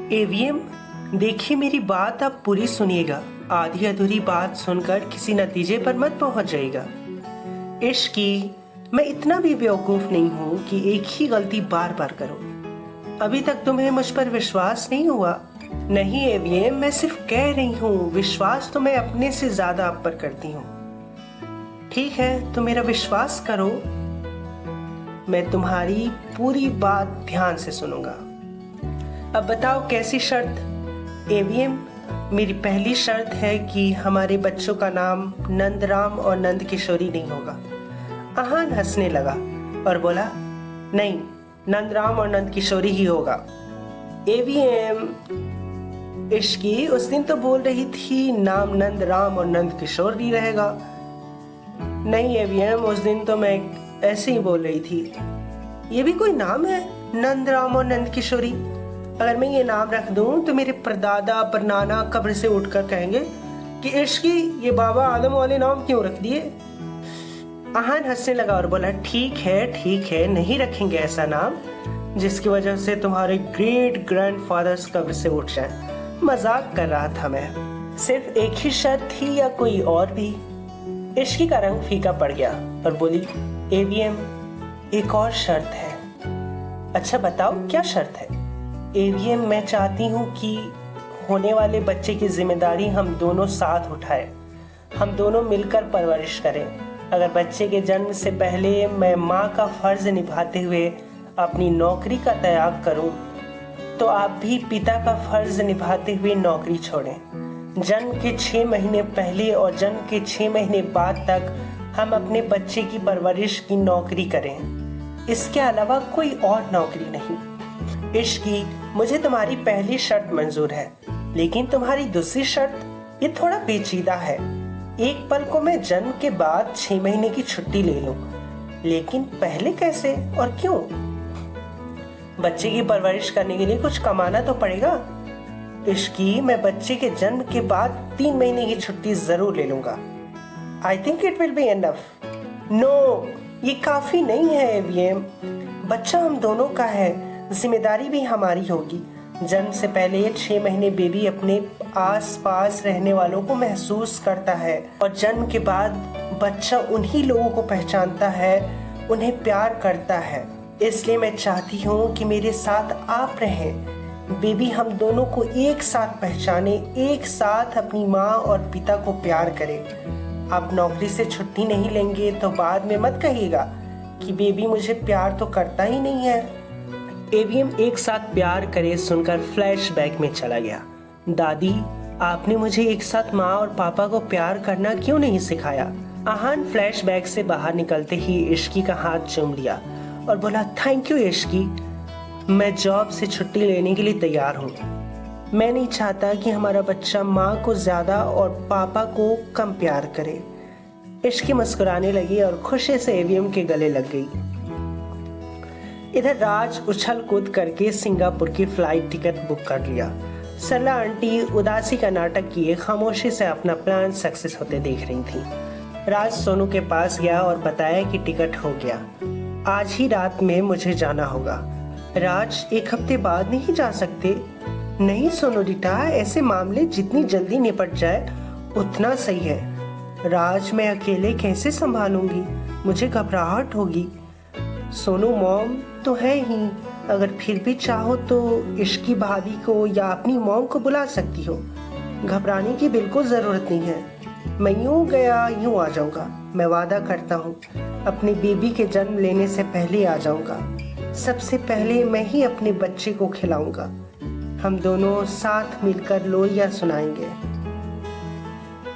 AVM, देखिए मेरी बात आप पूरी सुनिएगा। आधी अधूरी बात सुनकर किसी नतीजे पर मत पहुंच जाइएगा। इश्क की मैं इतना भी बेवकूफ नहीं हूं कि एक ही गलती बार बार करूं। अभी तक तुम्हें मुझ पर विश्वास नहीं हुआ? नहीं एवीएम, मैं सिर्फ कह रही हूं, विश्वास तो मैं अपने से ज्यादा आप पर करती हूं। ठीक है, तो मेरा विश्वास करो, मैं तुम्हारी पूरी बात ध्यान से सुनूंगा। अब बताओ कैसी शर्त? एवीएम, मेरी पहली शर्त है कि हमारे बच्चों का नाम नंदराम और नंद किशोरी नहीं होगा। आहान हंसने लगा और बोला, नहीं, नंदराम और नंद किशोरी ही होगा। एवीएम, इश्की उस दिन तो बोल रही थी नाम नंदराम और नंद किशोरी रहेगा। नहीं एवीएम, उस दिन तो मैं ऐसे ही बोल रही थी। ये भी कोई नाम है, नंदराम और नंद किशोरी? अगर मैं ये नाम रख दूं तो मेरे परदादा परनाना कब्र से उठकर कहेंगे कि इश्की ये बाबा आदम वाले नाम क्यों रख दिए। आहान हंसने लगा और बोला, ठीक है, नहीं रखेंगे ऐसा नाम जिसकी वजह से तुम्हारे ग्रेट ग्रैंडफादर्स कब्र से उठ जाएं। मजाक कर रहा था मैं। सिर्फ एक ही शर्त थी या कोई और भी? इश्की का रंग फीका पड़ गया और बोली, एवीएम, एक और शर्त है। अच्छा बताओ क्या शर्त है? एवीएम, मैं चाहती हूँ कि होने वाले बच्चे की जिम्मेदारी हम दोनों साथ उठाएं। हम दोनों मिलकर परवरिश करें। अगर बच्चे के जन्म से पहले मैं माँ का फर्ज निभाते हुए अपनी नौकरी का त्याग करूं, तो आप भी पिता का फर्ज निभाते हुए नौकरी छोड़ें। जन्म के 6 महीने पहले और जन्म के 6 महीने बाद तक हम अपने बच्चे की परवरिश की नौकरी करें। इसके अलावा कोई और नौकरी नहीं। इश्की, मुझे तुम्हारी पहली शर्त मंजूर है, लेकिन तुम्हारी दूसरी शर्त ये थोड़ा पेचीदा है। एक पल को मैं जन्म के बाद 6 महीने की छुट्टी ले लूं, लेकिन पहले कैसे और क्यों? बच्चे की परवरिश करने के लिए कुछ कमाना तो पड़ेगा। इश्की, मैं बच्चे के जन्म के बाद 3 महीने की छुट्टी जरूर ले लूंगा। I think it will be enough. No, ये काफी नहीं है एवीएम। बच्चा हम दोनों का है, जिम्मेदारी भी हमारी होगी। जन्म से पहले 6 महीने बेबी अपने आस पास रहने वालों को महसूस करता है और जन्म के बाद बच्चा उन्हीं लोगों को पहचानता है, उन्हें प्यार करता है। इसलिए मैं चाहती हूँ कि मेरे साथ आप रहें। बेबी हम दोनों को एक साथ पहचाने, एक साथ अपनी माँ और पिता को प्यार करे। आप नौकरी से छुट्टी नहीं लेंगे तो बाद में मत कहिएगा कि बेबी मुझे प्यार तो करता ही नहीं है। एवीएम एक साथ प्यार करे सुनकर फ्लैशबैक में चला गया। दादी, आपने मुझे एक साथ माँ और पापा को प्यार करना क्यों नहीं सिखाया? आहान फ्लैशबैक से बाहर निकलते ही इश्की का हाथ चूम लिया और बोला, थैंक यू इश्की, मैं जॉब से छुट्टी लेने के लिए तैयार हूँ। मैं नहीं चाहता कि हमारा बच्चा माँ को ज्यादा और पापा को कम प्यार करे। इश्की मुस्कुराने लगी और खुशी से एवीएम के गले लग गई। इधर राज उछल कूद करके सिंगापुर की फ्लाइट टिकट बुक कर लिया। सरला आंटी उदासी का नाटक किए खामोशी से अपना प्लान सक्सेस होते देख रही थी। राज सोनू के पास गया और बताया कि टिकट हो गया, आज ही रात में मुझे जाना होगा। राज, 1 हफ्ते बाद नहीं जा सकते? नहीं सोनू बेटा, ऐसे मामले जितनी जल्दी निपट जाए उतना सही है। राज, मैं अकेले कैसे संभालूंगी? मुझे घबराहट होगी। सोनू, मॉम तो है ही, अगर फिर भी चाहो तो इश्की भाभी को या अपनी मॉम को बुला सकती हो। घबराने की बिल्कुल जरूरत नहीं है। मैं यूं गया यूं आ जाऊंगा। मैं वादा करता हूँ अपने बेबी के जन्म लेने से पहले आ जाऊंगा। सबसे पहले मैं ही अपने बच्चे को खिलाऊंगा। हम दोनों साथ मिलकर लोरियां सुनाएंगे।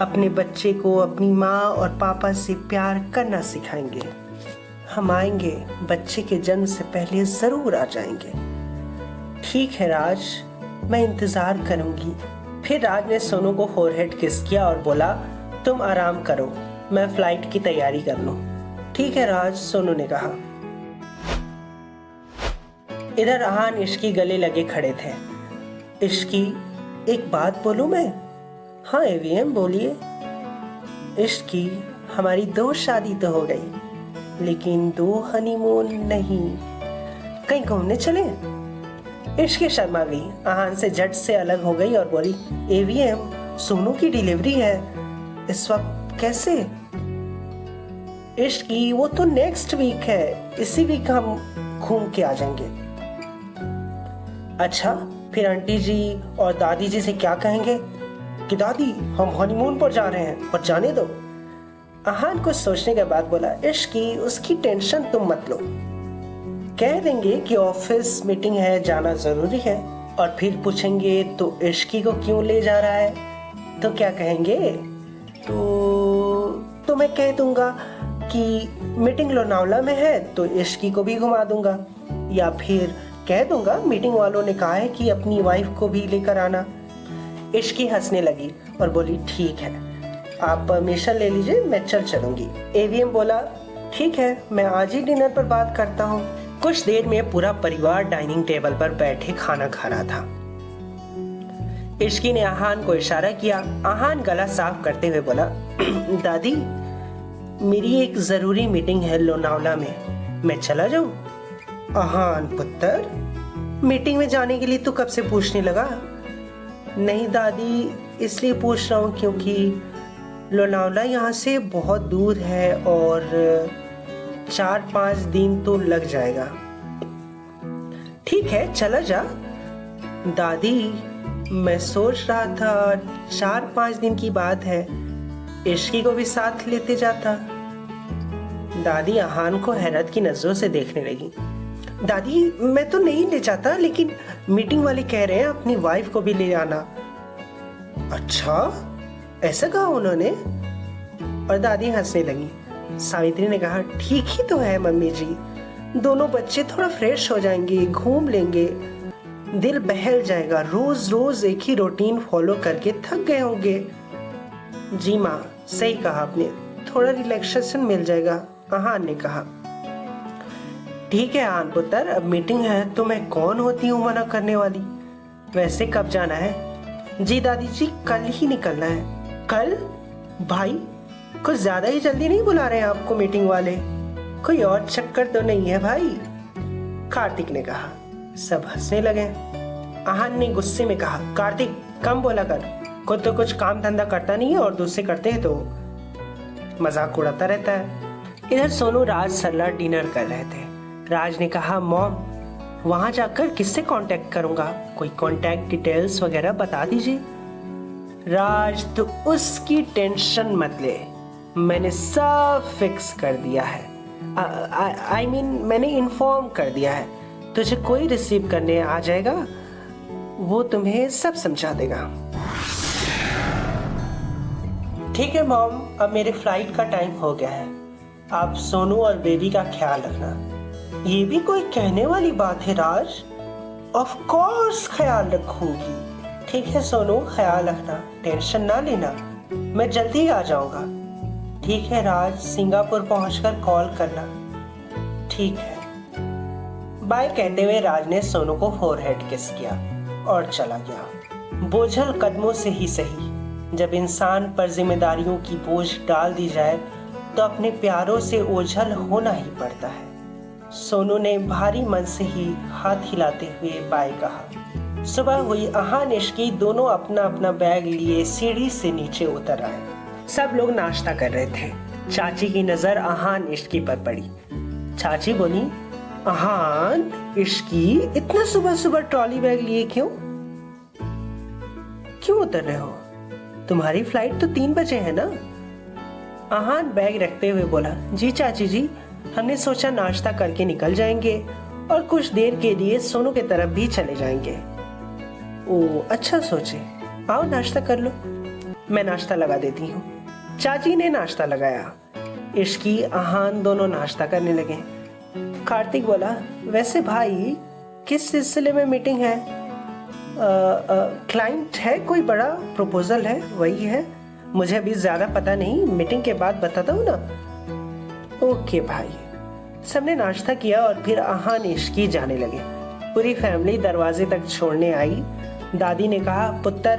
अपने बच्चे को अपनी माँ और पापा से प्यार करना सिखाएंगे। हम आएंगे, बच्चे के जन्म से पहले जरूर आ जाएंगे। ठीक है राज, मैं इंतजार करूंगी। फिर राज ने सोनू को फोरहेड किस किया और बोला, तुम आराम करो, मैं फ्लाइट की तैयारी कर लूं। ठीक है राज, सोनू ने कहा। इधर आहान इश्की गले लगे खड़े थे। इश्की, एक बात बोलूं मैं? हाँ एवीएम, बोलिए। इश्की, हमारी 2 शादी तो हो गई, लेकिन 2 हनीमून नहीं। कहीं घूमने चले? इश्क शर्मा गई, आहान से झट से अलग हो गई और बोली, एवीएम, सोनू की डिलीवरी है इस वक्त, कैसे? इश्क की, वो तो नेक्स्ट वीक है, इसी वीक हम घूम के आ जाएंगे। अच्छा, फिर आंटी जी और दादी जी से क्या कहेंगे कि दादी हम हनीमून पर जा रहे हैं, पर जाने दो। आहान कुछ सोचने के बाद बोला, इश्क की, उसकी टेंशन तुम मत लो, कह देंगे कि ऑफिस मीटिंग है, जाना जरूरी है। और फिर पूछेंगे तो इश्की को क्यों ले जा रहा है, तो क्या कहेंगे? तो मैं कह दूंगा कि मीटिंग लोनावला में है तो इश्की को भी घुमा दूंगा, या फिर कह दूंगा मीटिंग वालों ने कहा है कि अपनी वाइफ को भी लेकर आना। इश्की हंसने लगी और बोली, ठीक है, आप परमिशन ले लीजिए, मैं चलूंगी। एवीएम बोला, ठीक है, मैं आज ही डिनर पर बात करता हूँ। कुछ देर में पूरा परिवार डाइनिंग टेबल पर बैठे खाना खा रहा था। इश्की ने आहान को इशारा किया। आहान गला साफ करते हुए बोला, दादी मेरी एक जरूरी मीटिंग है लोनावला में, मैं चला जाऊं? आहान पुत्र, मीटिंग में जाने के लिए तो कब से पूछने लगा? नहीं दादी, इसलिए पूछ रहा हूँ क्योंकि लोनावला यहाँ से बहुत दूर है और 4-5 दिन तो लग जाएगा। ठीक है, चला जा। दादी मैं सोच रहा था 4-5 दिन की बात है, इश्की को भी साथ लेते जाता। दादी आहान को हैरत की नजरों से देखने लगी। दादी मैं तो नहीं ले जाता, लेकिन मीटिंग वाले कह रहे हैं अपनी वाइफ को भी ले आना। अच्छा, ऐसा कहा उन्होंने? और दादी हंसने लगी। सावित्री ने कहा, ठीक ही तो है मम्मी जी, दोनों बच्चे थोड़ा फ्रेश हो जाएंगे, घूम लेंगे, दिल बहल जाएगा, रोज रोज एक ही रूटीन फॉलो करके थक गए होंगे। जी माँ, सही कहा आपने, थोड़ा रिलैक्सेशन मिल जाएगा, आहान ने कहा। ठीक है आहान पुत्र, अब मीटिंग है तो मैं कौन होती हूँ मना करने वाली। वैसे कब जाना है? जी दादी जी, कल ही निकलना है। कल? भाई कुछ ज्यादा ही जल्दी नहीं बुला रहे हैं आपको मीटिंग वाले, कोई और चक्कर तो नहीं है भाई? कार्तिक ने कहा। सब हंसने लगे। आहान ने गुस्से में कहा, कार्तिक कम बोला कर, खुद तो कुछ काम धंधा करता नहीं है और दूसरे करते हैं तो मजाक उड़ाता रहता है। इधर सोनू राज सरला डिनर कर रहे थे। राज ने कहा, मॉम वहां जाकर किससे कांटेक्ट करूंगा, कोई कांटेक्ट डिटेल्स वगैरह बता दीजिए। राज तो उसकी टेंशन मत ले, मैंने सब फिक्स कर दिया है। I mean, मैंने इन्फॉर्म कर दिया है, तुझे कोई रिसीव करने आ जाएगा, वो तुम्हें सब समझा देगा। ठीक है मॉम, अब मेरे फ्लाइट का टाइम हो गया है, आप सोनू और बेबी का ख्याल रखना। ये भी कोई कहने वाली बात है राज? ऑफ कोर्स ख्याल रखूंगी। ठीक है सोनू, ख्याल रखना, टेंशन ना लेना, मैं जल्दी आ जाऊंगा। ठीक है राज, सिंगापुर पहुंचकर कॉल करना। ठीक है, बाय कहते हुए राज ने सोनू को फोरहेड किस किया और चला गया। बोझल कदमों से ही सही, जब इंसान पर जिम्मेदारियों की बोझ डाल दी जाए तो अपने प्यारों से ओझल होना ही पड़ता है। सोनू ने भारी मन से ही हाथ हिलाते हुए बाय कहा। सुबह हुई, आहान इश्की दोनों अपना अपना बैग लिए सीढ़ी से नीचे उतर आए। सब लोग नाश्ता कर रहे थे। चाची की नजर आहान इश्की पर पड़ी। चाची बोली, आहान इश्की, इतना सुबह सुबह ट्रॉली बैग लिए क्यों उतर रहे हो? तुम्हारी फ्लाइट तो 3 बजे है ना? आहान बैग रखते हुए बोला, जी चाची जी, हमने सोचा नाश्ता करके निकल जाएंगे और कुछ देर के लिए सोनू की तरफ भी चले जाएंगे। ओ अच्छा सोचे, आओ नाश्ता कर लो, मैं नाश्ता लगा देती हूँ। चाची ने नाश्ता लगाया। इश्की आहान दोनों नाश्ता करने लगे। कार्तिक बोला, वैसे भाई किस सिलसिले में मीटिंग है? क्लाइंट है, कोई बड़ा प्रपोजल है, वही है, मुझे अभी ज्यादा पता नहीं, मीटिंग के बाद बताता हूँ ना। ओके भाई। सबने नाश्ता किया और फिर आहान इश्की जाने लगे। पूरी फैमिली दरवाजे तक छोड़ने आई। दादी ने कहा, पुत्र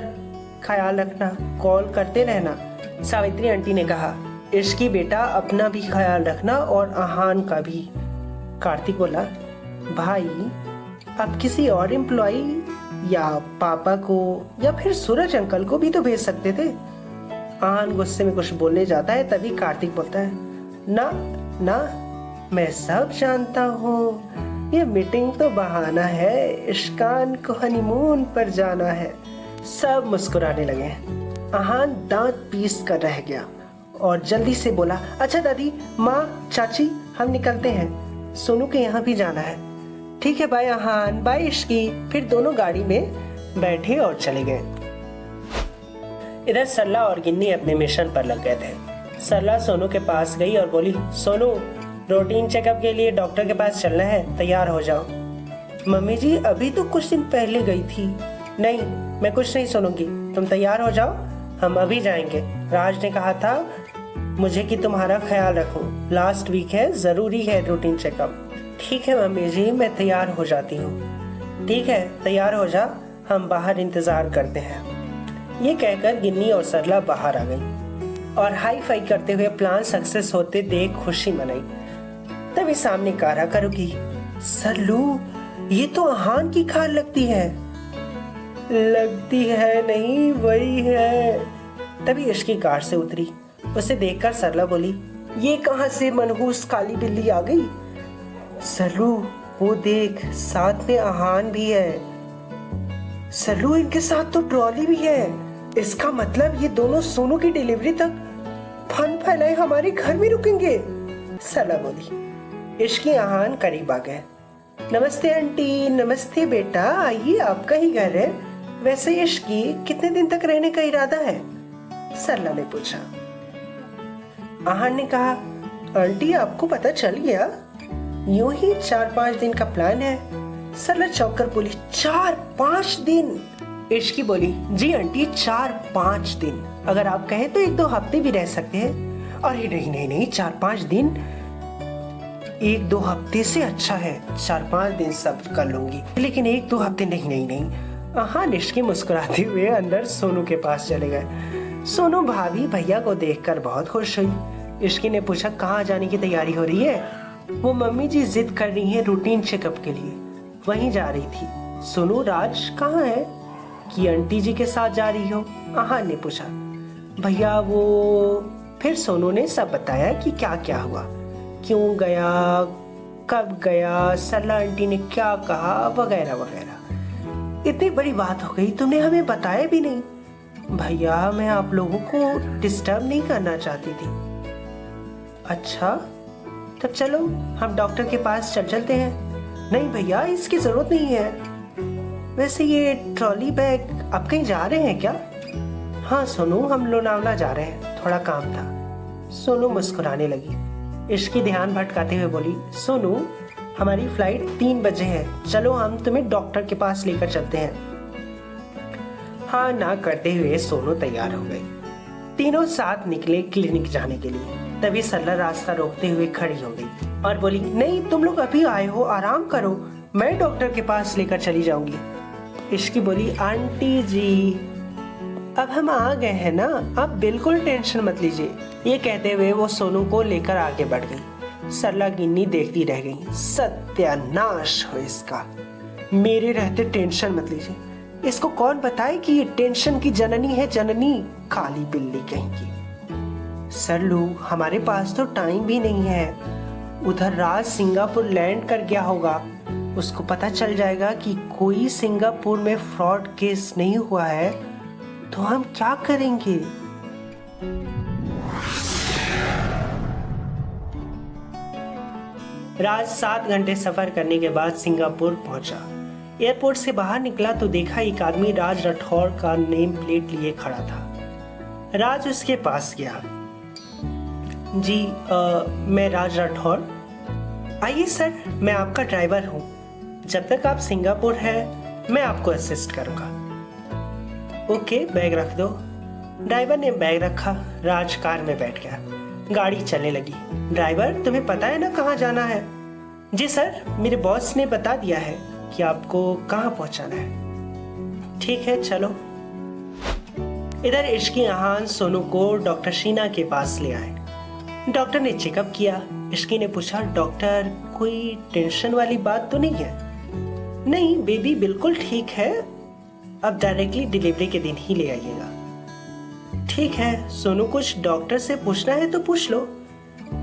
ख्याल रखना, कॉल करते रहना। सावित्री आंटी ने कहा, इश्की बेटा अपना भी ख्याल रखना और आहान का भी। कार्तिक बोला, भाई अब किसी और एम्प्लॉय या पापा को या फिर सूरज अंकल को भी तो भेज सकते थे। आहान गुस्से में कुछ बोलने जाता है, तभी कार्तिक बोलता है, ना ना, मैं सब जानता हूँ, ये मीटिंग तो बहाना है, इश्कान को हनीमून पर जाना है। सब मुस्कुराने लगे। आहान दांत पीस कर रह गया और जल्दी से बोला, अच्छा दादी, माँ, चाची, हम निकलते हैं, सोनू के यहाँ भी जाना है। ठीक है, बाय आहान, बाय इश्की। फिर दोनों गाड़ी में बैठे और चले गए। इधर सरला और गिन्नी अपने मिशन पर लग गए थे। सरला सोनू के पास गई और बोली, सोनू, रूटीन चेकअप के लिए डॉक्टर के पास चलना है, तैयार हो जाओ। मम्मी जी, अभी तो कुछ दिन पहले गई थी। नहीं, मैं कुछ नहीं सुनूंगी, तुम तैयार हो जाओ, हम अभी जाएंगे। राज ने कहा था मुझे कि तुम्हारा ख्याल रखूं, लास्ट वीक है, जरूरी है रूटीन चेकअप। ठीक है मम्मी जी, मैं तैयार हो जाती हूँ। ठीक है, तैयार हो जा, हम बाहर इंतजार करते हैं। ये कहकर गिन्नी और सरला बाहर आ गई और हाई फाई करते हुए प्लान सक्सेस होते देख खुशी मनाई। तभी सामने कारा करोगी, सरलू, ये तो आहान की कार लगती है। लगती है नहीं, वही है। तभी इश्की कार से उतरी। उसे देखकर सरला बोली, ये कहां से मनहूस काली बिल्ली आ गई? सरलू, वो देख, साथ में आहान भी है। सरलू, इनके साथ तो ट्रॉली भी है। इसका मतलब ये दोनों सोनू की डिलीवरी तक फन फैलाए हमारे घर में रुकेंगे। सरला बोली। इश्की आहान करीब आ गए। नमस्ते आंटी। नमस्ते बेटा, आइए, आपका ही घर है। वैसे इश्की, कितने दिन तक रहने का इरादा है? सरला ने पूछा। आहान ने कहा, आंटी, आपको पता चल गया? यूं ही 4-5 दिन का प्लान है। सरला चौंक कर बोली, 4-5 दिन? इश्की बोली, जी आंटी, 4-5 दिन। अगर आप कहें तो 1-2 हफ्ते भी रह सकते हैं। अरे नहीं नहीं नहीं, 4-5 दिन 1-2 हफ्ते से अच्छा है। 4-5 दिन सब कर लूंगी, लेकिन 1-2 हफ्ते नहीं नहीं नहीं। हाँ, इश्की मुस्कुराते हुए अंदर सोनू के पास चले गए। सोनू भाभी भैया को देखकर बहुत खुश हुई। इश्की ने पूछा, कहाँ जाने की तैयारी हो रही है? वो मम्मी जी जिद कर रही है रूटीन चेकअप के लिए, वहीं जा रही थी। सोनू, राज कहाँ है? कि आंटी जी के साथ जा रही हो? आहान ने पूछा। भैया वो। फिर सोनू ने सब बताया कि क्या क्या हुआ, क्यों गया, कब गया, सरला आंटी ने क्या कहा, वगैरह वगैरह। इतनी बड़ी बात हो गई, तुमने हमें बताया भी नहीं। भैया, मैं आप लोगों को डिस्टर्ब नहीं करना चाहती थी। अच्छा, तब चलो हम डॉक्टर के पास चलते हैं। नहीं भैया, इसकी जरूरत नहीं है। वैसे ये ट्रॉली बैग, आप कहीं जा रहे हैं क्या? हाँ सोनू, हम लोनावला जा रहे हैं, थोड़ा काम था। सोनू मुस्कुराने लगी। इश्की ध्यान भटकाते हुए बोली, सोनू, हमारी फ्लाइट 3 बजे है, चलो हम तुम्हें डॉक्टर के पास लेकर चलते हैं। हाँ ना करते हुए सोनू तैयार हो गई। तीनों साथ निकले क्लिनिक जाने के लिए। तभी सरला रास्ता रोकते हुए खड़ी हो गई और बोली, नहीं, तुम लोग अभी आए हो, आराम करो, मैं डॉक्टर के पास लेकर चली जाऊंगी। इश्की बोली, आंटी जी, अब हम आ गए हैं ना, आप बिल्कुल टेंशन मत लीजिए। ये कहते हुए वो सोनू को लेकर आगे बढ़ गई। सरला गिन्नी देखती रह गई। सत्यानाश हो इसका, मेरे रहते टेंशन मत लीजिए। इसको कौन बताए कि ये टेंशन की जननी है, जननी, काली बिल्ली कहीं की। सरलू, हमारे पास तो टाइम भी नहीं है। उधर राज सिंगापुर लैंड कर गया होगा, उसको पता चल जाएगा कि कोई सिंगापुर में फ्रॉड केस नहीं हुआ है, तो हम क्या करेंगे? राज 7 घंटे सफर करने के बाद सिंगापुर पहुंचा। एयरपोर्ट से बाहर निकला तो देखा एक आदमी राज राठौड़ का नेम प्लेट लिए खड़ा था। राज उसके पास गया। जी, मैं राज राठौड़। आइए सर, मैं आपका ड्राइवर हूँ। जब तक आप सिंगापुर हैं, मैं आपको असिस्ट करूँगा। ओके, बैग रख दो। ड्राइवर ने बैग रखा। राज कार में बैठ गया। गाड़ी चलने लगी। ड्राइवर, तुम्हें पता है ना कहाँ जाना है? जी सर, मेरे बॉस ने बता दिया है कि आपको कहाँ पहुँचाना है। ठीक है, चलो। इधर इश्की आहान सोनू को डॉक्टर शीना के पास ले आए। डॉक्टर ने चेकअप किया। इश्की ने पूछा, डॉक्टर, कोई टेंशन वाली बात तो नहीं है? नहीं, बेबी बिल्कुल ठीक है। अब डायरेक्टली डिलीवरी के दिन ही ले आइएगा। ठीक है सोनू, कुछ डॉक्टर से पूछना है तो पूछ लो।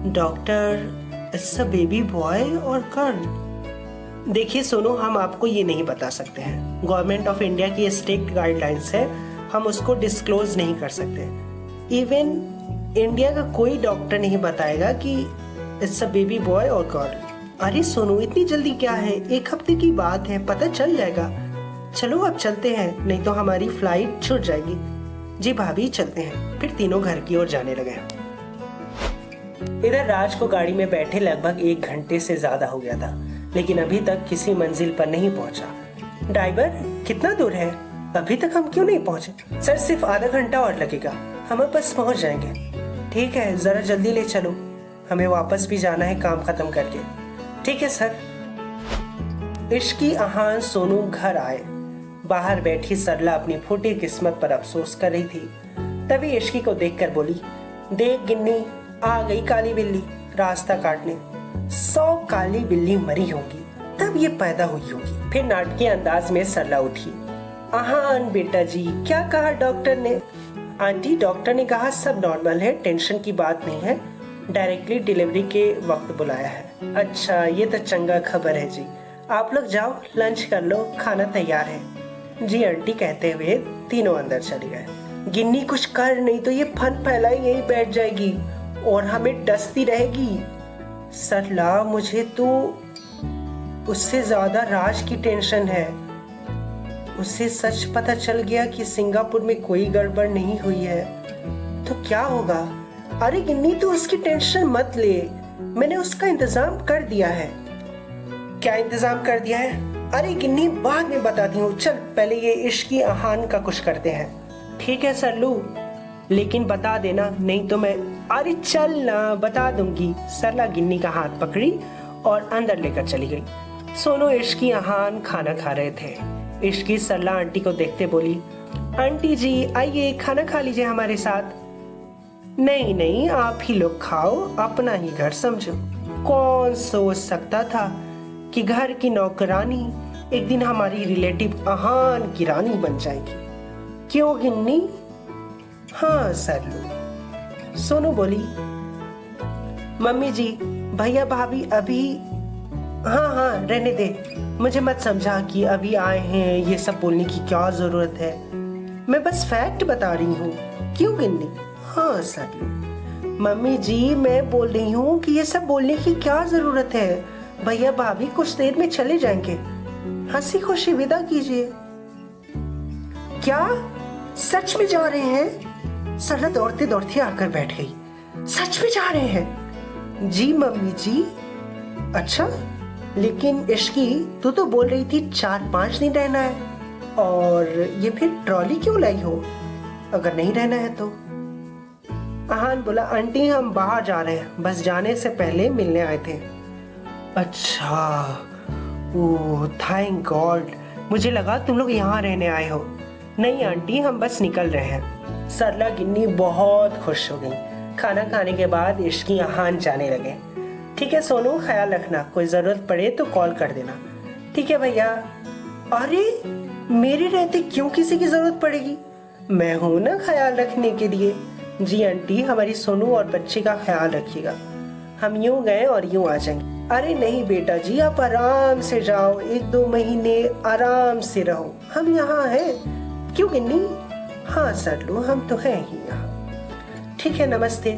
Doctor, it's a baby boy और गर्ल? देखिए सोनू, हम आपको ये नहीं बता सकते हैं। गवर्नमेंट ऑफ इंडिया की स्ट्रिक्ट गाइडलाइंस है, हम उसको डिस्क्लोज नहीं कर सकते। इवन इंडिया का कोई डॉक्टर नहीं बताएगा कि इट्स अ बेबी बॉय और गर्ल। अरे सोनू, इतनी जल्दी क्या है? 1 हफ्ते की बात है, पता चल जाएगा। चलो अब चलते हैं, नहीं तो हमारी फ्लाइट छूट जाएगी। जी भाभी, चलते हैं। फिर तीनों घर की ओर जाने लगे। इधर राज को गाड़ी में बैठे लगभग 1 घंटे से ज्यादा हो गया था, लेकिन अभी तक किसी मंजिल पर नहीं पहुंचा। ड्राइवर, कितना दूर है? अभी तक हम क्यों नहीं पहुंचे? सर, सिर्फ आधा घंटा और लगेगा, हम बस पहुंच जाएंगे। ठीक है, जरा जल्दी ले चलो, हमें वापस भी जाना है काम खत्म करके। ठीक है सर। इश्की आहान सोनू घर आए। बाहर बैठी सरला अपनी फूटी किस्मत पर अफसोस कर रही थी। तभी इश्की को देखकर बोली, देख गिन्नी, आ गई काली बिल्ली रास्ता काटने। 100 काली बिल्ली मरी होगी तब ये पैदा हुई होगी। फिर नाटकीय अंदाज में सरला उठी। आहान बेटा जी, क्या कहा डॉक्टर ने? आंटी, डॉक्टर ने कहा सब नॉर्मल है, टेंशन की बात नहीं है, डायरेक्टली डिलीवरी के वक्त बुलाया है। अच्छा, ये तो चंगा खबर है जी। आप लोग जाओ, लंच कर लो, खाना तैयार है। जी आंटी, कहते हुए तीनों अंदर चले गए। गिन्नी, कुछ कर, नहीं तो ये फन फैलाई यही बैठ जाएगी और हमें डसती रहेगी। सरला, मुझे तो उससे ज्यादा राज की टेंशन है। उसे सच पता चल गया कि सिंगापुर में कोई गड़बड़ नहीं हुई है तो क्या होगा? अरे गिन्नी, तू उसकी टेंशन मत ले, मैंने उसका इंतजाम कर दिया है। क्या इंतजाम कर दिया है? अरे गिन्नी, बाद में बताती हूँ, चल पहले ये इश्की आहान का कुछ करते हैं। ठीक है सरलू, लेकिन बता देना, नहीं तो मैं। अरे चल ना, बता दूंगी। सरला गिन्नी का हाथ पकड़ी और अंदर लेकर चली गई। सोनू इश्की आहान खाना खा रहे थे। इश्की सरला आंटी को देखते बोली, आंटी जी आइए, खाना खा लीजिए हमारे साथ। नहीं नहीं, आप ही लोग खाओ, अपना ही घर समझो। कौन सोच सकता था कि घर की नौकरानी एक दिन हमारी रिलेटिव आहान की रानी बन जाएगी। क्यों गिन्नी? हाँ सरलू, सोनू बोली। मम्मी जी, भैया भाभी अभी। हाँ हाँ, रहने दे, मुझे मत समझा कि अभी आए हैं, ये सब बोलने की क्या जरूरत है। मैं बस फैक्ट बता रही हूँ। क्यों गिन्नी? हाँ सरलू। मम्मी जी, मैं बोल रही हूँ कि ये सब बोलने की क्या जरूरत है। भैया भाभी कुछ देर में चले जाएंगे, हंसी खुशी विदा कीजिए। क्या सच में जा रहे हैं? सरला दौड़ते दौड़ते आकर बैठ गई। सच में जा रहे हैं? जी मम्मी जी। अच्छा, लेकिन इश्की, तू तो बोल रही थी 4-5 दिन रहना है, और ये फिर ट्रॉली क्यों लाई हो अगर नहीं रहना है तो? आहान बोला, आंटी हम बाहर जा रहे हैं, बस जाने से पहले मिलने आए थे। अच्छा, ओह थैंक गॉड, मुझे लगा तुम लोग यहाँ रहने आए हो। नहीं आंटी, हम बस निकल रहे हैं। सरला गिन्नी बहुत खुश हो गई। खाना खाने के बाद इश्की आहान जाने लगे। ठीक है सोनू, ख्याल रखना, कोई जरूरत पड़े तो कॉल कर देना। ठीक है भैया। अरे मेरे रहते क्यों किसी की जरूरत पड़ेगी? मैं हूं ना ख्याल रखने के लिए। जी आंटी, हमारी सोनू और बच्चे का ख्याल रखिएगा, हम यूं गए और यूं आ जाएंगे। अरे नहीं बेटा जी, आप आराम से जाओ, 1-2 महीने आराम से रहो, हम यहाँ हैं। क्यों गिन्नी? हाँ सरलू, हम तो हैं ही यहाँ। ठीक है, नमस्ते।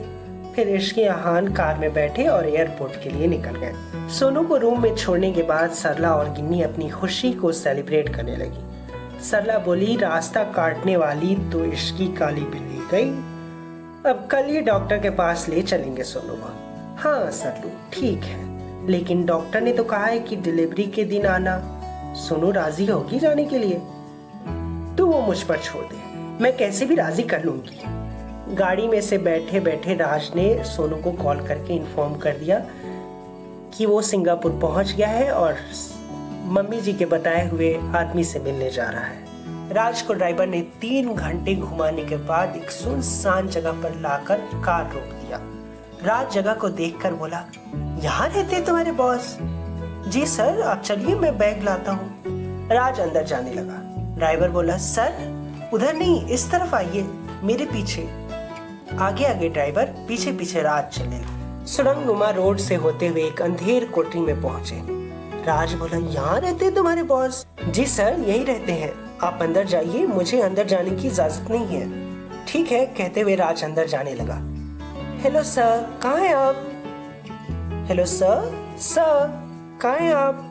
फिर इश्की आहान कार में बैठे और एयरपोर्ट के लिए निकल गए। सोनू को रूम में छोड़ने के बाद सरला और गिन्नी अपनी खुशी को सेलिब्रेट करने लगी। सरला बोली, रास्ता काटने वाली तो इश्की काली बिल्ली गई, अब कल ही डॉक्टर के पास ले चलेंगे सोनू को। हाँ सरलू, ठीक है, लेकिन डॉक्टर ने तो कहा है कि डिलीवरी के दिन आना। सोनू राजी होगी जाने के लिए? तो वो मुझ पर छोड़ दे, मैं कैसे भी राजी कर लूंगी। गाड़ी में से बैठे बैठे राज ने सोनू को कॉल करके इन्फॉर्म कर दिया कि वो सिंगापुर पहुंच गया है और मम्मी जी के बताए हुए आदमी से मिलने जा रहा है। राज को ड्राइवर ने 3 घंटे घुमाने के बाद एक सुनसान जगह पर लाकर कार रोक दिया। राज जगह को देखकर बोला, यहाँ रहते हैं तुम्हारे बॉस? जी सर, आप चलिए, मैं बैग लाता हूँ। राज अंदर जाने लगा। ड्राइवर बोला, सर उधर नहीं, इस तरफ आइए, मेरे पीछे। आगे आगे ड्राइवर, पीछे पीछे राज चलने लगा। सुरंग नुमा रोड से होते हुए एक अंधेर कोठरी में पहुंचे। राज बोला, यहाँ रहते हैं तुम्हारे बॉस? जी सर, यही रहते हैं। आप अंदर जाइए, मुझे अंदर जाने की इजाजत नहीं है। ठीक है, कहते हुए राज अंदर जाने लगा। हेलो सर, कहाँ हैं आप? हेलो सर, सर कहाँ हैं आप?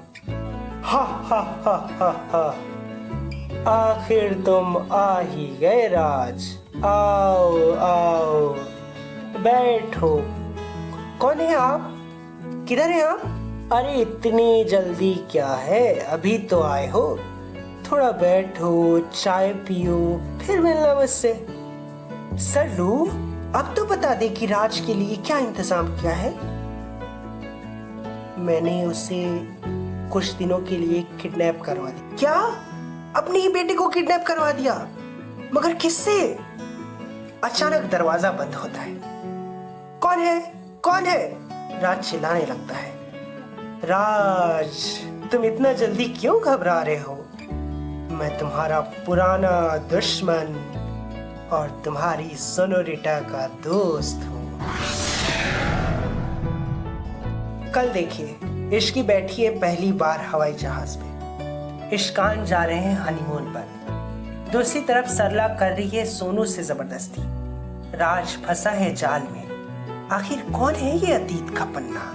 हा हा हा हा हा, आखिर तुम आ ही गए राज। आओ आओ, बैठो। कौन है आप? किधर हैं आप? अरे इतनी जल्दी क्या है, अभी तो आए हो। थोड़ा बैठो, चाय पियो, फिर मिलना मुझसे। सर लू, अब तो बता दे कि राज के लिए क्या इंतजाम किया है। मैंने उसे कुछ दिनों के लिए किडनैप करवा दिया। क्या? अपनी ही बेटे को किडनैप करवा दिया? मगर किससे? अचानक दरवाजा बंद होता है। कौन है? कौन है? राज चिल्लाने लगता है। राज, तुम इतना जल्दी क्यों घबरा रहे हो? मैं तुम्हारा पुराना दुश्मन और तुम्हारी सोनोरिटा का दोस्त हूँ। कल देखिए, इश्की बैठी है पहली बार हवाई जहाज में। इश्कान जा रहे हैं हनीमून पर। दूसरी तरफ सरला कर रही है सोनू से जबरदस्ती। राज फंसा है जाल में। आखिर कौन है ये अतीत का पन्ना?